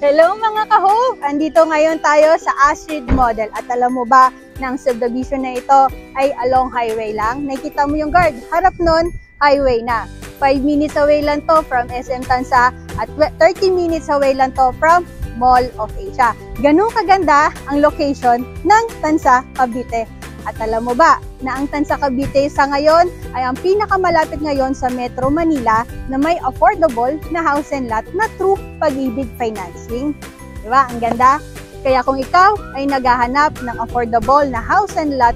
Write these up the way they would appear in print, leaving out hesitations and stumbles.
Hello mga ka-hope! Andito ngayon tayo sa Astrid Model. At alam mo ba na ang subdivision na ito ay along highway lang? Nakita mo yung guard, harap nun, highway na. 5 minutes away lang to from SM Tansa at 30 minutes away lang to from Mall of Asia. Ganun kaganda ang location ng Tansa, Cavite. At alam mo ba na ang Tansa Cavite sa ngayon ay ang pinakamalapit ngayon sa Metro Manila na may affordable na house and lot na through Pag-ibig Financing. Diba? Ang ganda. Kaya kung ikaw ay naghahanap ng affordable na house and lot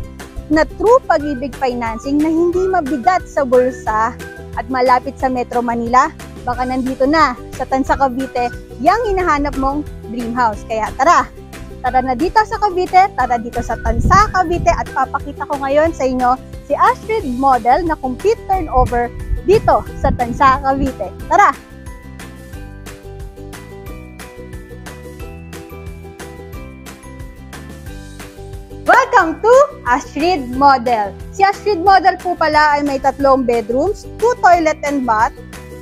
na through Pag-ibig Financing na hindi mabigat sa bulsa at malapit sa Metro Manila, baka nandito na sa Tansa Cavite yung hinahanap mong dream house. Kaya tara na dito sa Cavite, tara dito sa Tansa Cavite at papakita ko ngayon sa inyo si Astrid Model na complete turnover dito sa Tansa Cavite. Tara! Welcome to Astrid Model. Si Astrid Model po pala ay may 3 bedrooms, 2 toilet and bath,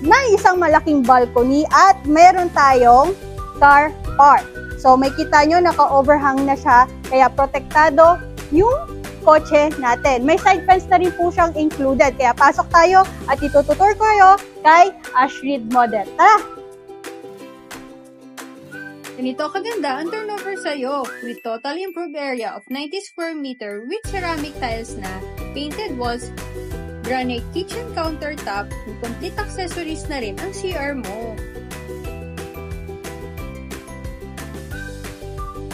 na isang malaking balcony at meron tayong car park. So may kita nyo, naka-overhang na siya, kaya protektado yung kotse natin. May side fence na rin po siyang included. Kaya pasok tayo at itututur ko kayo kay Astrid Model. Tara! Ganito kaganda ang turnover sa'yo with total improved area of 90 square meter with ceramic tiles na, painted walls, granite kitchen countertop, with complete accessories na rin ang CR mo.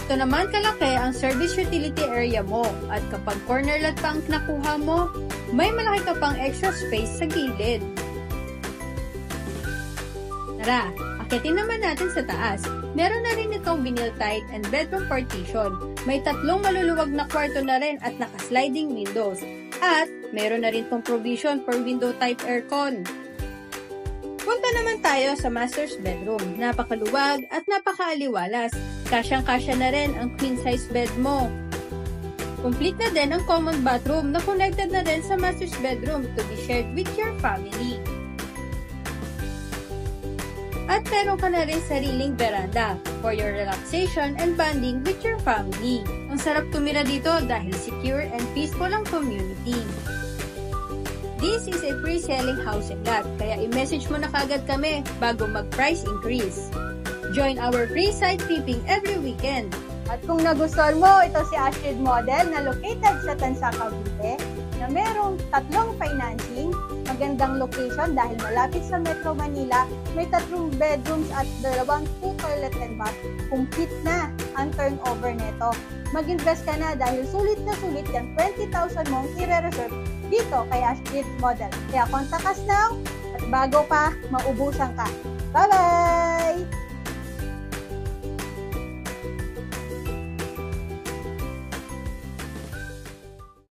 Ito naman kalaki ang service utility area mo at kapag corner lot pa ang nakuha mo, may malaki ka pang extra space sa gilid. Tara, akitin naman natin sa taas. Meron na rin itong vinyl tile and bedroom partition. May 3 maluluwag na kwarto na rin at naka-sliding windows. At meron na rin itong provision for window type aircon. Punta naman tayo sa master's bedroom. Napakaluwag at napakaaliwalas. Kasyang-kasya na rin ang queen size bed mo. Complete na din ang common bathroom na connected na din sa master's bedroom to be shared with your family. At meron ka na rin sariling veranda for your relaxation and bonding with your family. Ang sarap tumira dito dahil secure and peaceful ang community. This is a pre-selling house and lot, kaya i-message mo na kagad kami bago mag-price increase. Join our free site tripping every weekend. At kung nagustuhan mo, ito si Astrid Model na located sa Tansa Cavite na merong 3 financing, magandang location dahil malapit sa Metro Manila, may 3 bedrooms at 2 toilet and bath. Complete na ang turnover nito. Mag-invest ka na dahil sulit na sulit yung 20,000 mong i-reserve dito kay Astrid Model. Kaya contact us now at bago pa maubusan ka. Bye-bye!